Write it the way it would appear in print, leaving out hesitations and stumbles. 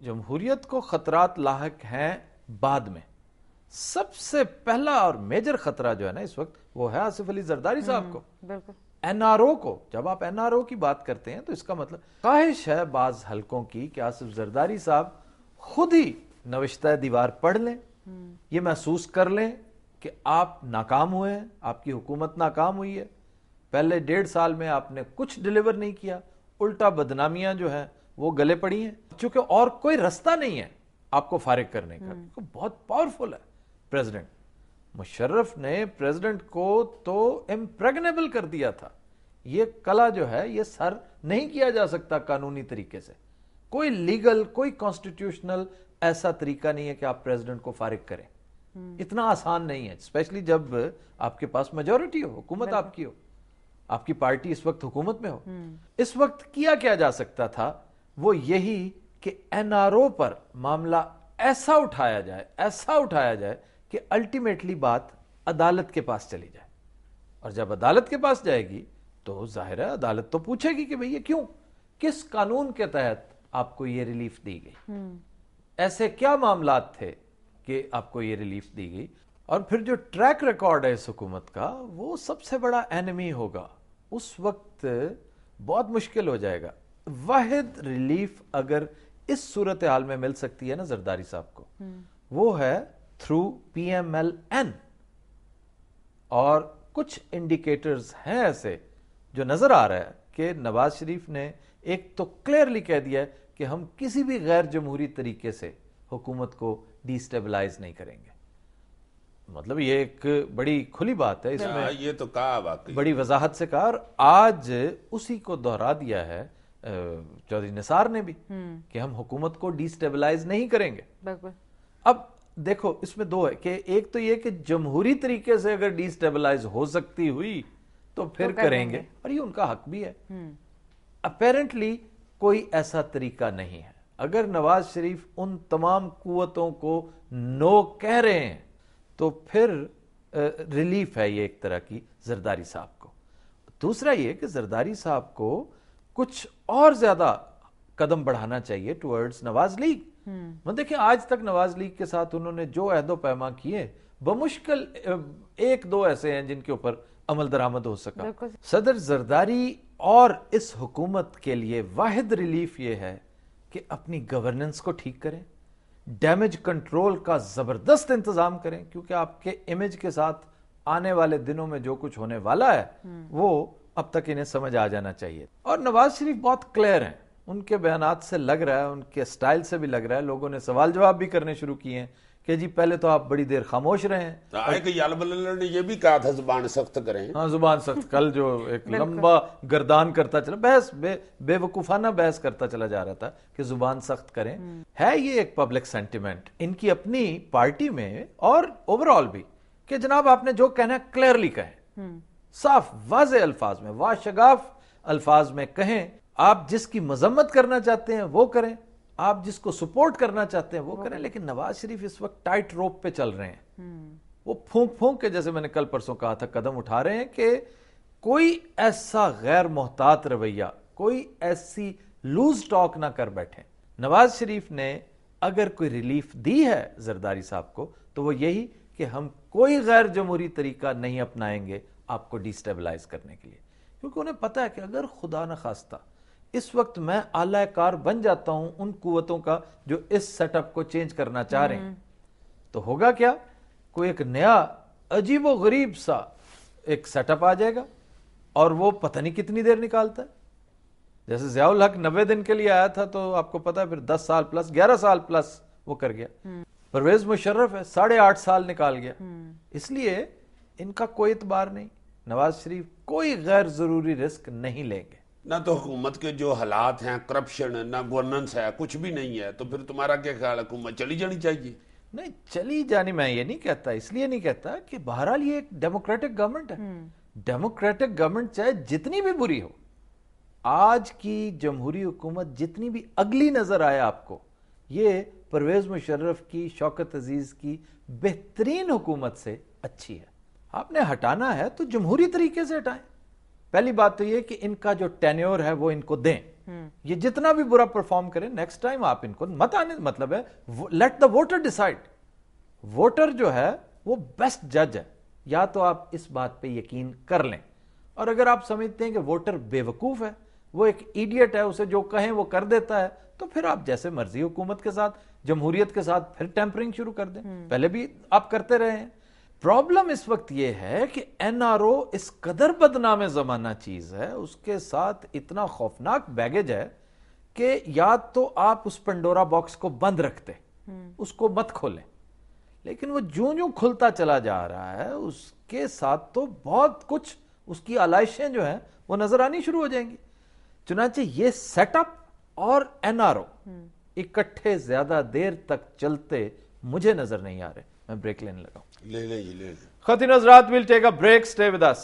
جمہوریت کو خطرات لاحق ہیں بعد میں. سب سے پہلا اور میجر خطرہ جو ہے نا اس وقت وہ ہے آصف علی زرداری صاحب کو. بالکل. این آر او کو جب آپ این آر او کی بات کرتے ہیں تو اس کا مطلب خواہش ہے بعض حلقوں کی کہ آصف زرداری صاحب خود ہی نوشتہ دیوار پڑھ لیں, یہ محسوس کر لیں کہ آپ ناکام ہوئے ہیں, آپ کی حکومت ناکام ہوئی ہے, پہلے 1.5 سال میں آپ نے کچھ ڈیلیور نہیں کیا, الٹا بدنامیاں جو ہیں وہ گلے پڑی ہیں, چونکہ اور کوئی رستہ نہیں ہے آپ کو فارغ کرنے کا. بہت پاورفل ہے پریزیڈنٹ. مشرف نے پریزیڈنٹ کو تو امپریگنیبل کر دیا تھا. یہ کلا جو ہے یہ سر نہیں کیا جا سکتا قانونی طریقے سے. کوئی لیگل کوئی کانسٹیٹیوشنل ایسا طریقہ نہیں ہے کہ آپ پریزیڈنٹ کو فارغ کریں. اتنا آسان نہیں ہے, اسپیشلی جب آپ کے پاس میجورٹی ہو, حکومت آپ کی ہو, آپ کی پارٹی اس وقت حکومت میں ہو. اس وقت کیا جا سکتا تھا وہ یہی کہ این آر او پر معاملہ ایسا اٹھایا جائے کہ الٹیمیٹلی بات عدالت کے پاس چلی جائے. اور جب عدالت کے پاس جائے گی تو ظاہر ہے عدالت تو پوچھے گی کہ بھئی یہ کیوں, کس قانون کے تحت آپ کو یہ ریلیف دی گئی, ایسے کیا معاملات تھے کہ آپ کو یہ ریلیف دی گئی. اور پھر جو ٹریک ریکارڈ ہے اس حکومت کا وہ سب سے بڑا اینمی ہوگا. اس وقت بہت مشکل ہو جائے گا. واحد ریلیف اگر اس صورتحال میں مل سکتی ہے نا زرداری صاحب کو, وہ ہے through P M L N. اور کچھ انڈیکیٹرز ہیں ایسے جو نظر آ رہا ہے کہ نواز شریف نے ایک تو کلیئرلی کہہ دیا ہے کہ ہم کسی بھی غیر جمہوری طریقے سے حکومت کو ڈی سٹیبلائز نہیں کریں گے. مطلب یہ ایک بڑی کھلی بات ہے, اس میں یہ تو کہا واقعی بڑی وضاحت سے کہا. اور آج اسی کو دہرا دیا ہے چودھری نثار نے بھی کہ ہم حکومت کو ڈی سٹیبلائز نہیں کریں گے. اب دیکھو اس میں دو ہے کہ ایک تو یہ کہ جمہوری طریقے سے اگر ڈی سٹیبلائز ہو سکتی ہوئی تو پھر کریں گے, اور یہ ان کا حق بھی ہے. اپیرنٹلی کوئی ایسا طریقہ نہیں ہے. اگر نواز شریف ان تمام قوتوں کو نو کہہ رہے ہیں تو پھر ریلیف ہے یہ ایک طرح کی زرداری صاحب کو. دوسرا یہ کہ زرداری صاحب کو کچھ اور زیادہ قدم بڑھانا چاہیے ٹورڈز نواز لیگ. دیکھیں آج تک نواز لیگ کے ساتھ انہوں نے جو عہد و پیمان کیے بمشکل 1-2 ایسے ہیں جن کے اوپر عمل درآمد ہو سکا. صدر زرداری اور اس حکومت کے لیے واحد ریلیف یہ ہے کہ اپنی گورننس کو ٹھیک کریں, ڈیمیج کنٹرول کا زبردست انتظام کریں, کیونکہ آپ کے امیج کے ساتھ آنے والے دنوں میں جو کچھ ہونے والا ہے وہ اب تک انہیں سمجھ آ جانا چاہیے. اور نواز شریف بہت کلیئر ہیں, ان کے بیانات سے لگ رہا ہے, ان کے سٹائل سے بھی لگ رہا ہے, لوگوں نے سوال جواب بھی کرنے شروع کیے ہیں کہ جی پہلے تو آپ بڑی دیر خاموش رہے ہیں. یالبلر نے یہ بھی کہا تھا زبان سخت کریں. ہاں زبان سخت, کل جو ایک لمبا گردان کرتا چلا, بحث بے وقوفانہ بحث کرتا چلا جا رہا تھا کہ زبان سخت کریں. ہے یہ ایک پبلک سینٹیمنٹ ان کی اپنی پارٹی میں اور اوور آل بھی کہ جناب آپ نے جو کہنا ہے کلیئرلی کہیں, صاف واضح الفاظ میں, واشگاف الفاظ میں کہیں. آپ جس کی مذمت کرنا چاہتے ہیں وہ کریں, آپ جس کو سپورٹ کرنا چاہتے ہیں وہ کریں. لیکن نواز شریف اس وقت ٹائٹ روپ پہ چل رہے ہیں, وہ پھونک کے جیسے میں نے کل پرسوں کہا تھا قدم اٹھا رہے ہیں کہ کوئی ایسا غیر محتاط رویہ, کوئی ایسی لوز ٹاک نہ کر بیٹھیں. نواز شریف نے اگر کوئی ریلیف دی ہے زرداری صاحب کو تو وہ یہی کہ ہم کوئی غیر جمہوری طریقہ نہیں اپنائیں گے آپ کو ڈی سٹیبلائز کرنے کے لیے. کیونکہ انہیں پتا ہے کہ اگر خدا نہ خواستہ اس وقت میں اعلی کار بن جاتا ہوں ان قوتوں کا جو اس سیٹ اپ کو چینج کرنا چاہ رہے ہیں تو ہوگا کیا, کوئی ایک نیا عجیب و غریب سا ایک سیٹ اپ آ جائے گا اور وہ پتہ نہیں کتنی دیر نکالتا ہے. جیسے ضیاء الحق 90 دن کے لیے آیا تھا تو آپ کو پتا ہے پھر 10 سال پلس 11 سال پلس وہ کر گیا. پرویز مشرف ہے 8.5 سال نکال گیا. اس لیے ان کا کوئی اعتبار نہیں. نواز شریف کوئی غیر ضروری رسک نہیں لیں گے. نہ تو حکومت کے جو حالات ہیں, کرپشن, نہ گورننس ہے, کچھ بھی نہیں ہے, تو پھر تمہارا کیا خیال ہے حکومت چلی جانی چاہیے؟ نہیں چلی جانی میں یہ نہیں کہتا, اس لیے نہیں کہتا کہ بہرحال یہ ایک ڈیموکریٹک گورنمنٹ ہے. ڈیموکریٹک گورنمنٹ چاہے جتنی بھی بری ہو, آج کی جمہوری حکومت جتنی بھی اگلی نظر آئے آپ کو, یہ پرویز مشرف کی, شوکت عزیز کی بہترین حکومت سے اچھی ہے. آپ نے ہٹانا ہے تو جمہوری طریقے سے ہٹائیں. پہلی بات تو یہ کہ ان کا جو ٹینیور ہے وہ ان کو دیں. یہ جتنا بھی برا پرفارم کریں نیکسٹ ٹائم آپ ان کو مت آنے, مطلب ہے let the voter decide. Voter جو ہے وہ بیسٹ جج ہے. یا تو آپ اس بات پہ یقین کر لیں, اور اگر آپ سمجھتے ہیں کہ ووٹر بے وقوف ہے, وہ ایک ایڈیٹ ہے, اسے جو کہیں وہ کر دیتا ہے, تو پھر آپ جیسے مرضی حکومت کے ساتھ, جمہوریت کے ساتھ پھر ٹیمپرنگ شروع کر دیں. پہلے بھی آپ کرتے رہے ہیں. پرابلم اس وقت یہ ہے کہ این آر او اس قدر بدنام زمانہ چیز ہے, اس کے ساتھ اتنا خوفناک بیگیج ہے کہ یا تو آپ اس پنڈورا باکس کو بند رکھتے, اس کو مت کھولیں, لیکن وہ جوں کھلتا چلا جا رہا ہے اس کے ساتھ تو بہت کچھ اس کی علائشیں جو ہیں وہ نظر آنی شروع ہو جائیں گی. چنانچہ یہ سیٹ اپ اور این آر او اکٹھے زیادہ دیر تک چلتے مجھے نظر نہیں آ رہے. میں بریک لینے لگا ہوں. لے لیں جی, لے لیں. خواتین حضرات, we'll take a break. Stay with us.